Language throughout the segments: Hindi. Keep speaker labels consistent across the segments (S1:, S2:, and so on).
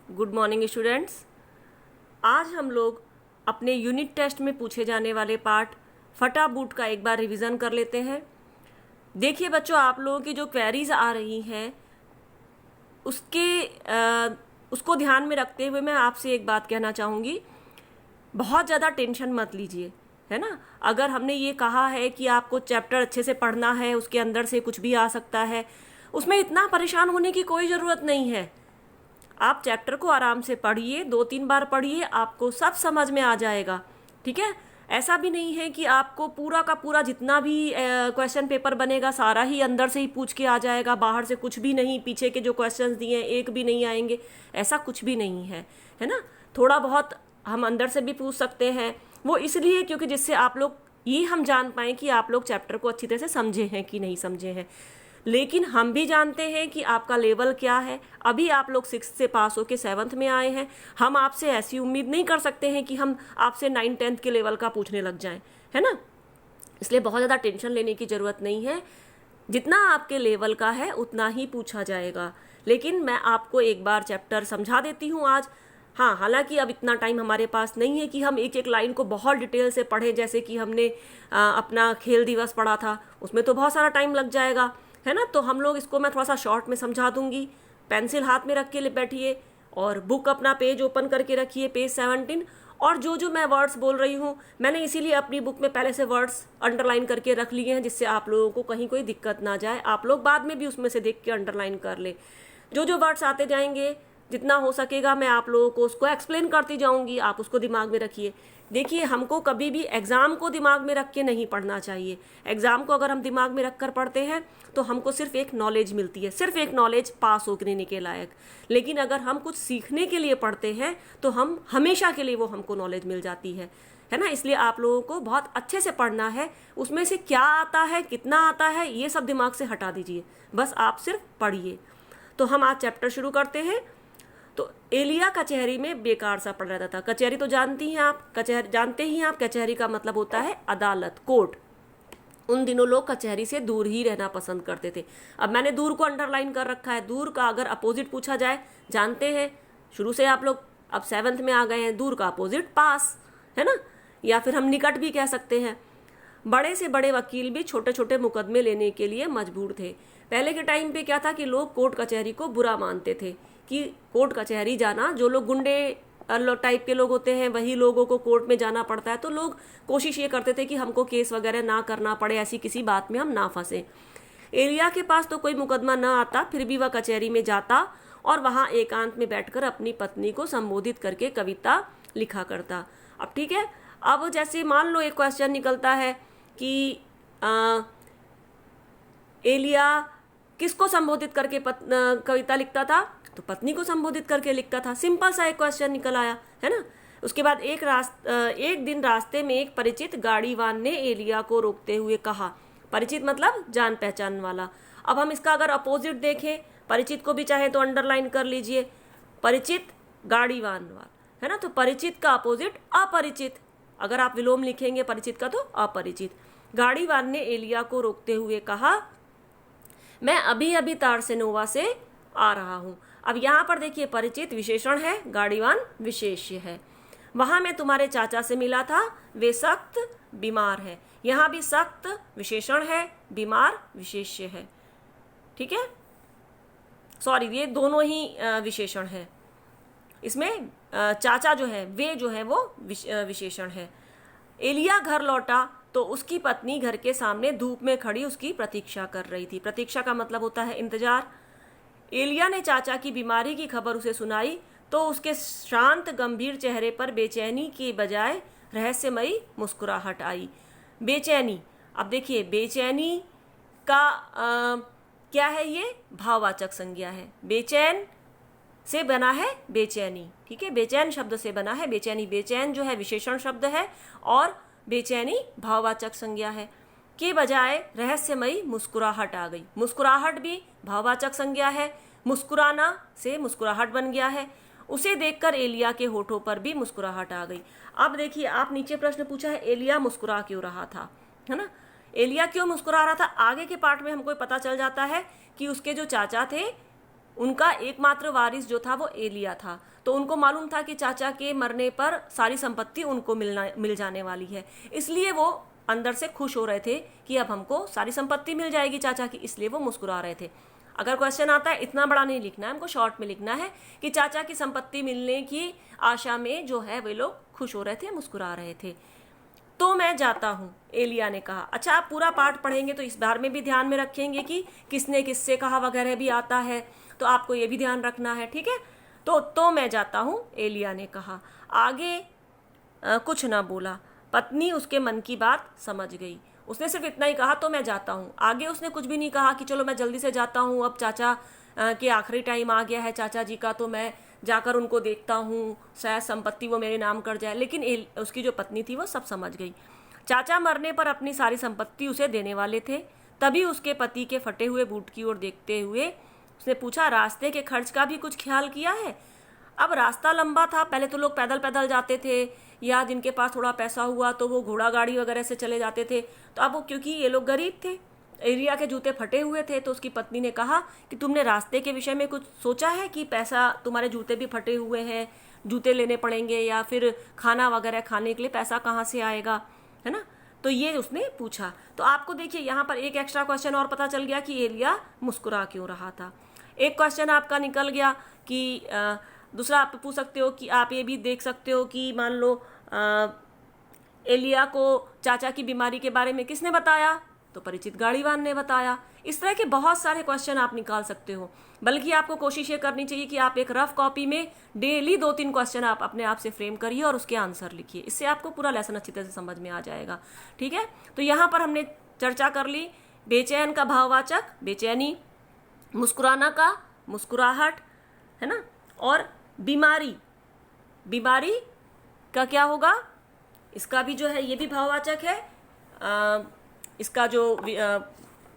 S1: Good morning students. आज हम लोग अपने यूनिट टेस्ट में पूछे जाने वाले पार्ट फटाबूट का एक बार रिवीजन कर लेते हैं। देखिए बच्चों, आप लोगों की जो क्वेरीज आ रही हैं उसको ध्यान में रखते हुए मैं आपसे एक बात कहना चाहूँगी, बहुत ज़्यादा टेंशन मत लीजिए, है ना। अगर हमने ये कहा है कि आपको चैप्टर अच्छे से पढ़ना है, उसके अंदर से कुछ भी आ सकता है, उसमें इतना परेशान होने की कोई ज़रूरत नहीं है। आप चैप्टर को आराम से पढ़िए, 2-3 बार पढ़िए, आपको सब समझ में आ जाएगा। ठीक है, ऐसा भी नहीं है कि आपको पूरा का पूरा जितना भी क्वेश्चन पेपर बनेगा सारा ही अंदर से ही पूछ के आ जाएगा, बाहर से कुछ भी नहीं, पीछे के जो क्वेश्चंस दिए हैं एक भी नहीं आएंगे, ऐसा कुछ भी नहीं है ना। थोड़ा बहुत हम अंदर से भी पूछ सकते हैं, वो इसलिए क्योंकि जिससे आप लोग ये हम जान पाएँ कि आप लोग चैप्टर को अच्छी तरह से समझे हैं कि नहीं समझे हैं। लेकिन हम भी जानते हैं कि आपका लेवल क्या है। अभी आप लोग 6th से पास होकर 7th में आए हैं, हम आपसे ऐसी उम्मीद नहीं कर सकते हैं कि हम आपसे 9th-10th के लेवल का पूछने लग जाएं, है ना। इसलिए बहुत ज़्यादा टेंशन लेने की ज़रूरत नहीं है, जितना आपके लेवल का है उतना ही पूछा जाएगा। लेकिन मैं आपको एक बार चैप्टर समझा देती हूँ आज। हाँ, हालांकि अब इतना टाइम हमारे पास नहीं है कि हम एक एक लाइन को बहुत डिटेल से पढ़ें, जैसे कि हमने अपना खेल दिवस पढ़ा था, उसमें तो बहुत सारा टाइम लग जाएगा, है ना। तो हम लोग इसको मैं थोड़ा सा शॉर्ट में समझा दूंगी। पेंसिल हाथ में रख के बैठिए और बुक अपना पेज ओपन करके रखिए, पेज 17। और जो जो मैं वर्ड्स बोल रही हूँ, मैंने इसीलिए अपनी बुक में पहले से वर्ड्स अंडरलाइन करके रख लिए हैं, जिससे आप लोगों को कहीं कोई दिक्कत ना जाए, आप लोग बाद में भी उसमें से देख के अंडरलाइन कर ले। जो जो वर्ड्स आते जाएंगे, जितना हो सकेगा मैं आप लोगों को उसको एक्सप्लेन करती जाऊंगी, आप उसको दिमाग में रखिए। देखिए, हमको कभी भी एग्ज़ाम को दिमाग में रख के नहीं पढ़ना चाहिए। एग्ज़ाम को अगर हम दिमाग में रख कर पढ़ते हैं तो हमको सिर्फ एक नॉलेज मिलती है, सिर्फ एक नॉलेज पास होने के लायक। लेकिन अगर हम कुछ सीखने के लिए पढ़ते हैं तो हम हमेशा के लिए वो हमको नॉलेज मिल जाती है ना। इसलिए आप लोगों को बहुत अच्छे से पढ़ना है। उसमें से क्या आता है, कितना आता है, ये सब दिमाग से हटा दीजिए, बस आप सिर्फ पढ़िए। तो हम आज चैप्टर शुरू करते हैं। तो एलिया कचहरी में बेकार सा पड़ रहता था। कचहरी तो जानती हैं आप, जानते ही हैं आप, कचहरी का मतलब होता है अदालत, कोर्ट। उन दिनों लोग कचहरी से दूर ही रहना पसंद करते थे। अब मैंने दूर को अंडरलाइन कर रखा है। दूर का अगर अपोजिट पूछा जाए, जानते हैं शुरू से आप लोग, अब 7th में आ गए हैं, दूर का अपोजिट पास, है ना। या फिर हम निकट भी कह सकते हैं। बड़े से बड़े वकील भी छोटे छोटे मुकदमे लेने के लिए मजबूर थे। पहले के टाइम पे क्या था कि लोग कोर्ट कचहरी को बुरा मानते थे, कि कोर्ट कचहरी जाना, जो लोग गुंडे टाइप के लोग होते हैं वही लोगों को कोर्ट में जाना पड़ता है। तो लोग कोशिश ये करते थे कि हमको केस वगैरह ना करना पड़े, ऐसी किसी बात में हम ना फंसे। एलिया के पास तो कोई मुकदमा ना आता, फिर भी वह कचहरी में जाता और वहाँ एकांत में बैठकर अपनी पत्नी को संबोधित करके कविता लिखा करता। अब ठीक है, अब जैसे मान लो एक क्वेश्चन निकलता है कि एलिया किसको संबोधित करके कविता लिखता था, तो पत्नी को संबोधित करके लिखता था। सिंपल सा एक क्वेश्चन निकल आया, है ना। उसके बाद एक दिन रास्ते में एक परिचित गाड़ीवान ने एलिया को रोकते हुए कहा। परिचित मतलब जान पहचान वाला। अब हम इसका अगर अपोजिट देखें, परिचित को भी चाहे तो अंडरलाइन कर लीजिए, परिचित गाड़ीवान वाला, है ना। तो परिचित का अपोजिट अपरिचित, अगर आप विलोम लिखेंगे परिचित का तो अपरिचित। गाड़ीवान ने एलिया को रोकते हुए कहा, मैं अभी अभी तारसेनोवा से आ रहा हूँ। अब यहाँ पर देखिए, परिचित विशेषण है, गाड़ीवान विशेष्य है। वहाँ मैं तुम्हारे चाचा से मिला था, वे सख्त बीमार है। यहाँ भी सख्त विशेषण है, बीमार विशेष्य है। ठीक है, सॉरी, ये दोनों ही विशेषण है। इसमें चाचा जो है, वे जो है वो विशेषण है। एलिया घर लौटा तो उसकी पत्नी घर के सामने धूप में खड़ी उसकी प्रतीक्षा कर रही थी। प्रतीक्षा का मतलब होता है इंतजार। एलिया ने चाचा की बीमारी की खबर उसे सुनाई तो उसके शांत गंभीर चेहरे पर बेचैनी के बजाय रहस्यमयी मुस्कुराहट आई। बेचैनी, अब देखिए बेचैनी का क्या है, ये भाववाचक संज्ञा है। बेचैन से बना है बेचैनी, ठीक है, बेचैन शब्द से बना है बेचैनी। बेचैन जो है विशेषण शब्द है और बेचैनी भाववाचक संज्ञा है। के बजाय रहस्यमयी मुस्कुराहट आ गई। मुस्कुराहट भी भाववाचक संज्ञा है, मुस्कुराना से मुस्कुराहट बन गया है। उसे देखकर एलिया के होठों पर भी मुस्कुराहट आ गई। अब देखिए, आप नीचे प्रश्न पूछा है एलिया मुस्कुरा क्यों रहा था, है ना। एलिया क्यों मुस्कुरा रहा था, आगे के पार्ट में हमको पता चल जाता है कि उसके जो चाचा थे उनका एकमात्र वारिस जो था वो एलिया था, तो उनको मालूम था कि चाचा के मरने पर सारी संपत्ति उनको मिल जाने वाली है, इसलिए वो अंदर से खुश हो रहे थे कि अब हमको सारी संपत्ति मिल जाएगी चाचा की, इसलिए वो मुस्कुरा रहे थे। अगर क्वेश्चन आता है, इतना बड़ा नहीं लिखना है, हमको शॉर्ट में लिखना है कि चाचा की संपत्ति मिलने की आशा में जो है वे लोग खुश हो रहे थे, मुस्कुरा रहे थे। तो मैं जाता हूँ, एलिया ने कहा। अच्छा, आप पूरा पाठ पढ़ेंगे तो इस बारे में भी ध्यान में रखेंगे कि किसने किससे कहा वगैरह भी आता है, तो आपको ये भी ध्यान रखना है, ठीक है। तो मैं जाता हूँ, एलिया ने कहा। आगे कुछ ना बोला। पत्नी उसके मन की बात समझ गई, उसने सिर्फ इतना ही कहा, तो मैं जाता हूँ। आगे उसने कुछ भी नहीं कहा कि चलो मैं जल्दी से जाता हूँ, अब चाचा के आखिरी टाइम आ गया है चाचा जी का, तो मैं जाकर उनको देखता हूँ, शायद संपत्ति वो मेरे नाम कर जाए। लेकिन उसकी जो पत्नी थी वो सब समझ गई। चाचा मरने पर अपनी सारी संपत्ति उसे देने वाले थे। तभी उसके पति के फटे हुए बूट की ओर देखते हुए उसने पूछा, रास्ते के खर्च का भी कुछ ख्याल किया है? अब रास्ता लंबा था, पहले तो लोग पैदल पैदल जाते थे, या जिनके पास थोड़ा पैसा हुआ तो वो घोड़ा गाड़ी वगैरह से चले जाते थे। तो अब वो, क्योंकि ये लोग गरीब थे, एलिया के जूते फटे हुए थे, तो उसकी पत्नी ने कहा कि तुमने रास्ते के विषय में कुछ सोचा है कि पैसा, तुम्हारे जूते भी फटे हुए हैं, जूते लेने पड़ेंगे, या फिर खाना वगैरह खाने के लिए पैसा कहाँ से आएगा, है ना। तो ये उसने पूछा। तो आपको देखिए यहाँ पर एक एक्स्ट्रा क्वेश्चन और पता चल गया कि एलिया मुस्कुरा क्यों रहा था। एक क्वेश्चन आपका निकल गया कि दूसरा आप पूछ सकते हो कि आप ये भी देख सकते हो कि मान लो एलिया को चाचा की बीमारी के बारे में किसने बताया? तो परिचित गाड़ीवान ने बताया। इस तरह के बहुत सारे क्वेश्चन आप निकाल सकते हो। बल्कि आपको कोशिश ये करनी चाहिए कि आप एक रफ कॉपी में डेली 2-3 क्वेश्चन आप अपने आप से फ्रेम करिए और उसके आंसर लिखिए। इससे आपको पूरा लेसन अच्छी तरह से समझ में आ जाएगा, ठीक है। तो यहाँ पर हमने चर्चा कर ली बेचैन का भाववाचक बेचैनी, मुस्कुराना का मुस्कुराहट, है ना, और बीमारी, बीमारी का क्या होगा? इसका भी जो है ये भी भाववाचक है। इसका जो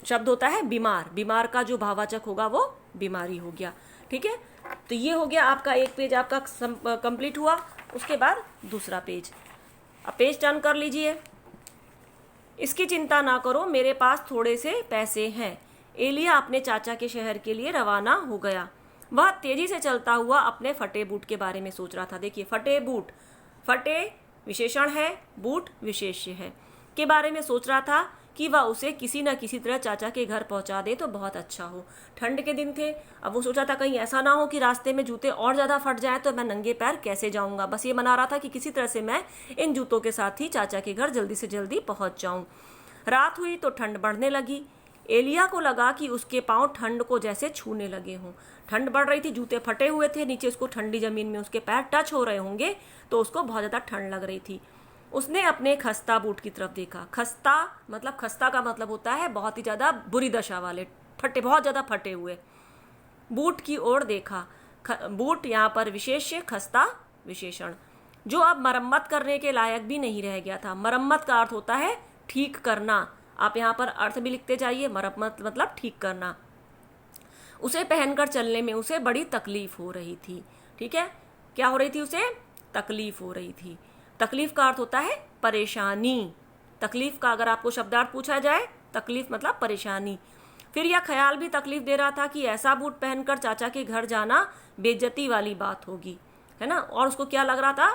S1: शब्द होता है बीमार, बीमार का जो भाववाचक होगा वो बीमारी हो गया, ठीक है। तो ये हो गया आपका एक पेज आपका कंप्लीट हुआ। उसके बाद दूसरा पेज, अब पेज टर्न कर लीजिए। इसकी चिंता ना करो, मेरे पास थोड़े से पैसे हैं। एलिया अपने चाचा के शहर के लिए रवाना हो गया। वह तेजी से चलता हुआ अपने फटे बूट के बारे में सोच रहा था। देखिए, फटे बूट, फटे विशेषण है, बूट विशेष्य है, के बारे में सोच रहा था कि वह उसे किसी न किसी तरह चाचा के घर पहुंचा दे तो बहुत अच्छा हो। ठंड के दिन थे, अब वो सोचा था कहीं ऐसा ना हो कि रास्ते में जूते और ज़्यादा फट जाए तो मैं नंगे पैर कैसे जाऊंगा। बस ये मना रहा था कि किसी तरह से मैं इन जूतों के साथ ही चाचा के घर जल्दी से जल्दी पहुंच जाऊं। रात हुई तो ठंड बढ़ने लगी। एलिया को लगा कि उसके पांव ठंड को जैसे छूने लगे हों। ठंड बढ़ रही थी, जूते फटे हुए थे, नीचे उसको ठंडी जमीन में उसके पैर टच हो रहे होंगे, तो उसको बहुत ज़्यादा ठंड लग रही थी। उसने अपने खस्ता बूट की तरफ देखा। खस्ता मतलब, खस्ता का मतलब होता है बहुत ही ज़्यादा बुरी दशा वाले, फटे, बहुत ज़्यादा फटे हुए। बूट की ओर देखा। बूट यहाँ पर विशेष्य, खस्ता विशेषण, जो अब मरम्मत करने के लायक भी नहीं रह गया था। मरम्मत का अर्थ होता है ठीक करना। आप यहाँ पर अर्थ भी लिखते जाइए। मरम्मत मतलब ठीक करना। उसे पहनकर चलने में उसे बड़ी तकलीफ हो रही थी, ठीक है। क्या हो रही थी? उसे तकलीफ हो रही थी। तकलीफ का अर्थ होता है परेशानी। तकलीफ का अगर आपको शब्दार्थ पूछा जाए, तकलीफ मतलब परेशानी। फिर यह ख्याल भी तकलीफ दे रहा था कि ऐसा बूट पहनकर चाचा के घर जाना बेइज्जती वाली बात होगी, है ना। और उसको क्या लग रहा था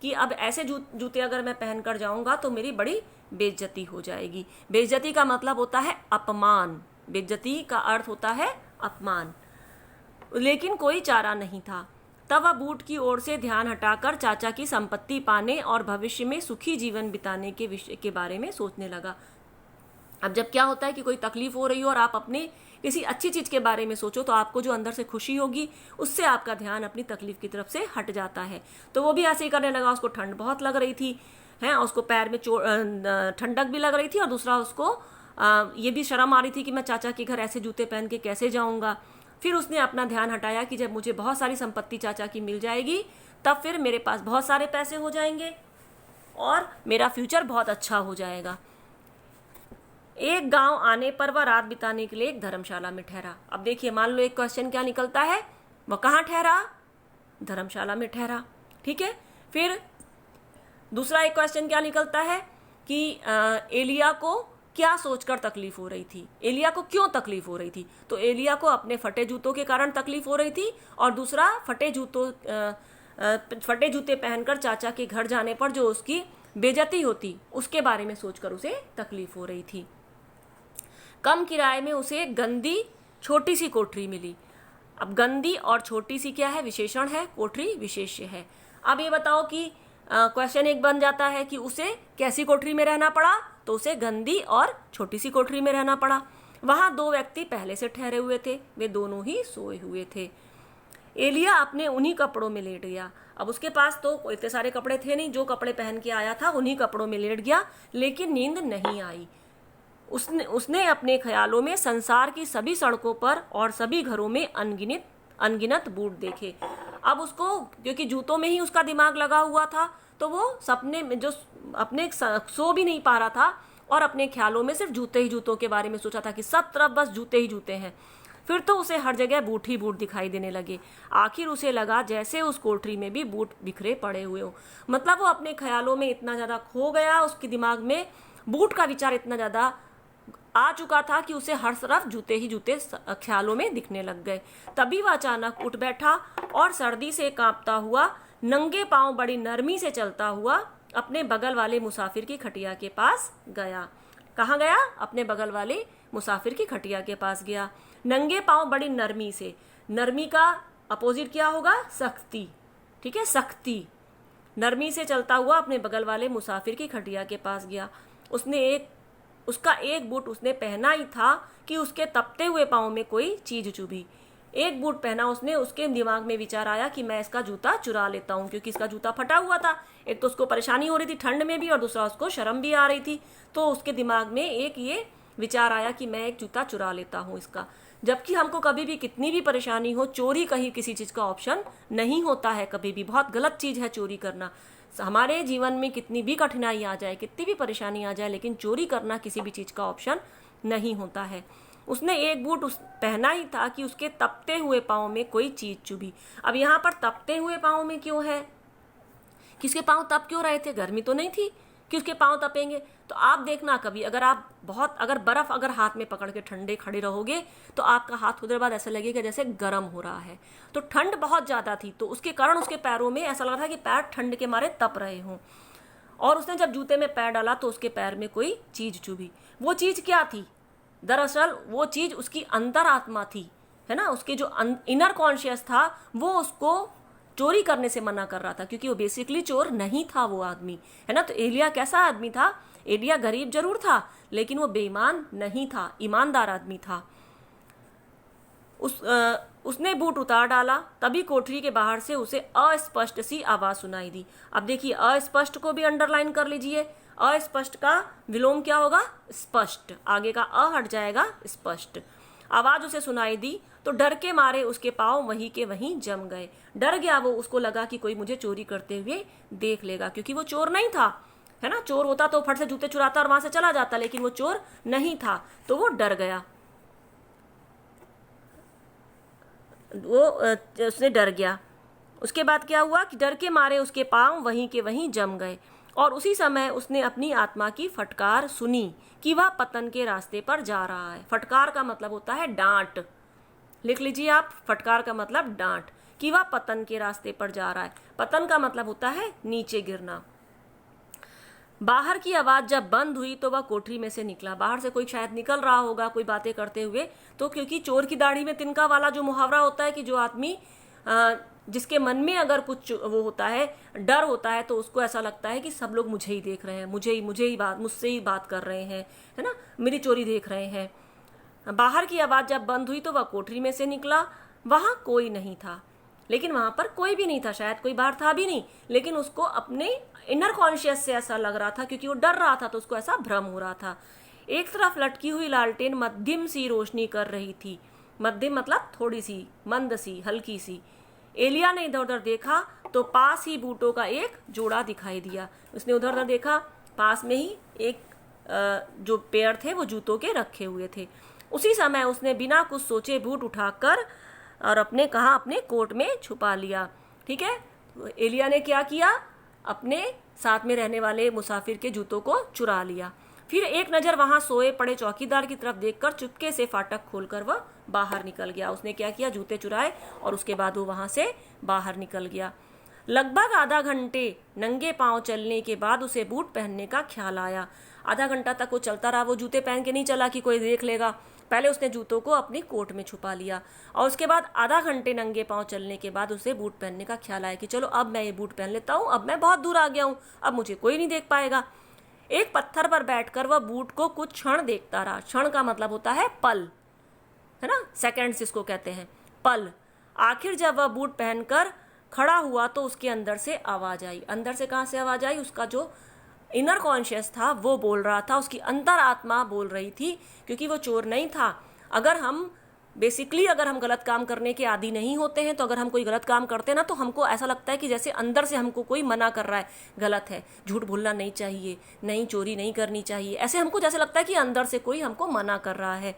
S1: कि अब ऐसे जूते अगर मैं पहनकर जाऊंगा तो मेरी बड़ी बेइज्जती हो जाएगी। बेइज्जती का मतलब होता है अपमान। बेइज्जती का अर्थ होता है अपमान। लेकिन कोई चारा नहीं था। तब वह बूट की ओर से ध्यान हटाकर चाचा की संपत्ति पाने और भविष्य में सुखी जीवन बिताने के विषय के बारे में सोचने लगा। अब जब क्या होता है कि कोई तकलीफ हो रही हो और आप अपने किसी अच्छी चीज़ के बारे में सोचो, तो आपको जो अंदर से खुशी होगी उससे आपका ध्यान अपनी तकलीफ की तरफ से हट जाता है। तो वो भी ऐसे ही करने लगा। उसको ठंड बहुत लग रही थी, है, उसको पैर में ठंडक भी लग रही थी, और दूसरा उसको ये भी शर्म आ रही थी कि मैं चाचा के घर ऐसे जूते पहन के कैसे जाऊँगा। फिर उसने अपना ध्यान हटाया कि जब मुझे बहुत सारी संपत्ति चाचा की मिल जाएगी तब फिर मेरे पास बहुत सारे पैसे हो जाएंगे और मेरा फ्यूचर बहुत अच्छा हो जाएगा। एक गांव आने पर वह रात बिताने के लिए एक धर्मशाला में ठहरा। अब देखिए, मान लो एक क्वेश्चन क्या निकलता है, वह कहाँ ठहरा? धर्मशाला में ठहरा, ठीक है। फिर दूसरा एक क्वेश्चन क्या निकलता है कि एलिया को क्या सोचकर तकलीफ हो रही थी, एलिया को क्यों तकलीफ हो रही थी। तो एलिया को अपने फटे जूतों के कारण तकलीफ हो रही थी, और दूसरा फटे जूते पहनकर चाचा के घर जाने पर जो उसकी बेइज्जती होती उसके बारे में सोचकर उसे तकलीफ हो रही थी। कम किराए में उसे एक गंदी छोटी सी कोठरी मिली। अब गंदी और छोटी सी क्या है, विशेषण है, कोठरी विशेष्य है। अब ये बताओ कि क्वेश्चन एक बन जाता है कि उसे कैसी कोठरी में रहना पड़ा, तो उसे गंदी और छोटी सी कोठरी में रहना पड़ा। वहां दो व्यक्ति पहले से ठहरे हुए थे, वे दोनों ही सोए हुए थे। एलिया अपने उन्हीं कपड़ों में लेट गया। अब उसके पास तो इतने सारे कपड़े थे नहीं, जो कपड़े पहन के आया था उन्हीं कपड़ों में लेट गया, लेकिन नींद नहीं आई। उसने अपने ख्यालों में संसार की सभी सड़कों पर और सभी घरों में अनगिनत बूट देखे। अब उसको, क्योंकि जूतों में ही उसका दिमाग लगा हुआ था, तो वो सपने में जो अपने सो भी नहीं पा रहा था और अपने ख्यालों में सिर्फ जूते ही जूतों के बारे में सोचा था कि सब तरफ बस जूते ही जूते हैं। फिर तो उसे हर जगह बूट ही बूट दिखाई देने लगे। आखिर उसे लगा जैसे उस कोठरी में भी बूट बिखरे पड़े हुए हो। मतलब वो अपने ख्यालों में इतना ज़्यादा खो गया, उसके दिमाग में बूट का विचार इतना ज़्यादा आ चुका था कि उसे हर तरफ जूते ही जूते ख्यालों में दिखने लग गए। तभी वह अचानक उठ बैठा और सर्दी से कांपता हुआ, नंगे पांव बड़ी नरमी से चलता हुआ अपने बगल वाले मुसाफिर की खटिया के पास गया। कहाँ गया? अपने बगल वाले मुसाफिर की खटिया के पास गया। नंगे पांव बड़ी नरमी से, नरमी का अपोजिट क्या होगा? सख्ती। ठीक है, सख्ती। नरमी से चलता हुआ अपने बगल वाले मुसाफिर की खटिया के पास गया। उसका एक बूट उसने पहना ही था कि उसके तपते हुए पांव में कोई चीज चुभी। एक बूट पहना उसने, उसके दिमाग में विचार आया कि मैं इसका जूता चुरा लेता हूँ, क्योंकि इसका जूता फटा हुआ था। एक तो उसको परेशानी हो रही थी ठंड में भी, और दूसरा उसको शर्म भी आ रही थी। तो उसके दिमाग में एक ये विचार आया कि मैं एक जूता चुरा लेता हूँ इसका। जबकि हमको कभी भी कितनी भी परेशानी हो, चोरी कहीं किसी चीज़ का ऑप्शन नहीं होता है। कभी भी बहुत गलत चीज़ है चोरी करना। हमारे जीवन में कितनी भी कठिनाई आ जाए, कितनी भी परेशानी आ जाए, लेकिन चोरी करना किसी भी चीज़ का ऑप्शन नहीं होता है। उसने एक बूट पहना ही था कि उसके तपते हुए पाँव में कोई चीज़ चुभी। अब यहाँ पर तपते हुए पाँव में क्यों है? किसके पाँव तप क्यों रहे थे? गर्मी तो नहीं थी कि उसके पाँव तपेंगे। तो आप देखना कभी, अगर बर्फ़ अगर हाथ में पकड़ के ठंडे खड़े रहोगे तो आपका हाथ थोड़ी देर बाद ऐसा लगेगा जैसे गर्म हो रहा है। तो ठंड बहुत ज़्यादा थी, तो उसके कारण उसके पैरों में ऐसा लग रहा था कि पैर ठंड के मारे तप रहे हों। और उसने जब जूते में पैर डाला तो उसके पैर में कोई चीज़ चुभी। वो चीज़ क्या थी? दरअसल वो चीज़ उसकी अंतरात्मा थी, है ना। उसके जो इनर कॉन्शियस था वो उसको चोरी करने से मना कर रहा था, क्योंकि वो बेसिकली चोर नहीं था वो आदमी, है ना। तो एलिया कैसा आदमी था? एलिया गरीब जरूर था, लेकिन वो बेईमान नहीं था, ईमानदार आदमी था। उसने बूट उतार डाला, तभी कोठरी के बाहर से उसे अस्पष्ट सी आवाज सुनाई दी। अब देखिए, अस्पष्ट को भी अंडरलाइन कर लीजिए। अस्पष्ट का विलोम क्या होगा? स्पष्ट। आगे का अ हट जाएगा, स्पष्ट। आवाज उसे सुनाई दी तो डर के मारे उसके पाँव वहीं के वहीं जम गए। डर गया वो, उसको लगा कि कोई मुझे चोरी करते हुए देख लेगा, क्योंकि वो चोर नहीं था, है ना। चोर होता तो फट से जूते चुराता और वहां से चला जाता, लेकिन वो चोर नहीं था, तो वो डर गया। उसने डर गया। उसके बाद क्या हुआ कि डर के मारे उसके पाँव वहीं के वहीं जम गए, और उसी समय उसने अपनी आत्मा की फटकार सुनी कि वह पतन के रास्ते पर जा रहा है। फटकार का मतलब होता है डांट। लिख लीजिए आप, फटकार का मतलब डांट, कि वह पतन के रास्ते पर जा रहा है। पतन का मतलब होता है नीचे गिरना। बाहर की आवाज जब बंद हुई तो वह कोठरी में से निकला। बाहर से कोई शायद निकल रहा होगा, कोई बातें करते हुए। तो क्योंकि चोर की दाढ़ी में तिनका वाला जो मुहावरा होता है कि जो आदमी जिसके मन में अगर कुछ वो होता है, डर होता है, तो उसको ऐसा लगता है कि सब लोग मुझे ही देख रहे हैं, मुझसे ही बात कर रहे हैं, है ना, मेरी चोरी देख रहे हैं। बाहर की आवाज़ जब बंद हुई तो वह कोठरी में से निकला। वहाँ कोई नहीं था, लेकिन वहाँ पर कोई भी नहीं था, शायद कोई बाहर था भी नहीं, लेकिन उसको अपने इनर कॉन्शियस से ऐसा लग रहा था, क्योंकि वो डर रहा था तो उसको ऐसा भ्रम हो रहा था। एक तरफ लटकी हुई लालटेन मध्यम सी रोशनी कर रही थी। मध्यम मतलब थोड़ी सी, मंद सी, हल्की सी। एलिया ने इधर उधर देखा तो पास ही बूटों का एक जोड़ा दिखाई दिया। उसने उधर उधर देखा, पास में ही एक जो पेड़ थे वो जूतों के रखे हुए थे। उसी समय उसने बिना कुछ सोचे बूट उठाकर और अपने कोट में छुपा लिया। ठीक है, एलिया ने क्या किया? अपने साथ में रहने वाले मुसाफिर के जूतों को चुरा लिया। फिर एक नज़र वहां सोए पड़े चौकीदार की तरफ देखकर चुपके से फाटक खोलकर वह बाहर निकल गया। उसने क्या किया, जूते चुराए और उसके बाद वो वहां से बाहर निकल गया। लगभग आधा घंटे नंगे पांव चलने के बाद उसे बूट पहनने का ख्याल आया। आधा घंटा तक वो चलता रहा, वो जूते पहन के नहीं चला कि कोई देख लेगा। पहले उसने जूतों को अपनी कोट में छुपा लिया और उसके बाद आधा घंटे नंगे पांव चलने के बाद उसे बूट पहनने का ख्याल आया कि चलो अब मैं ये बूट पहन लेता हूँ, अब मैं बहुत दूर आ गया हूँ, अब मुझे कोई नहीं देख पाएगा। एक पत्थर पर बैठकर वह बूट को कुछ क्षण देखता रहा। क्षण का मतलब होता है पल, है ना, सेकंड्स इसको कहते हैं, पल। आखिर जब वह बूट पहनकर खड़ा हुआ तो उसके अंदर से आवाज आई। अंदर से कहाँ से आवाज आई? उसका जो इनर कॉन्शियस था वो बोल रहा था, उसकी अंतरात्मा बोल रही थी, क्योंकि वो चोर नहीं था। अगर हम बेसिकली अगर हम गलत काम करने के आदी नहीं होते हैं तो अगर हम कोई गलत काम करते हैं ना तो हमको ऐसा लगता है कि जैसे अंदर से हमको कोई मना कर रहा है, गलत है, झूठ बोलना नहीं चाहिए, नहीं चोरी नहीं करनी चाहिए, ऐसे हमको जैसे लगता है कि अंदर से कोई हमको मना कर रहा है।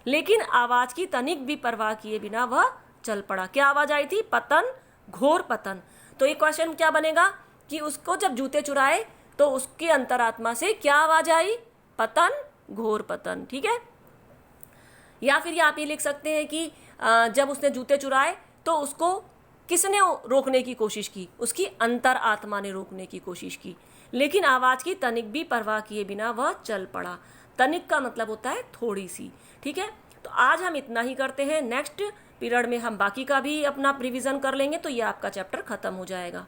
S1: लेकिन आवाज की तनिक भी परवाह किए बिना वह चल पड़ा। क्या आवाज आई थी? पतन, घोर पतन। तो ये क्वेश्चन क्या बनेगा कि उसको जब जूते चुराए तो उसके अंतरात्मा से क्या आवाज आई? पतन, घोर पतन। ठीक है। या फिर आप ये लिख सकते हैं कि जब उसने जूते चुराए तो उसको किसने रोकने की कोशिश की? उसकी अंतरात्मा ने रोकने की कोशिश की, लेकिन आवाज की तनिक भी परवाह किए बिना वह चल पड़ा। तनिक का मतलब होता है थोड़ी सी। ठीक है। तो आज हम इतना ही करते हैं। नेक्स्ट पीरियड में हम बाकी का भी अपना रिवीजन कर लेंगे तो ये आपका चैप्टर खत्म हो जाएगा।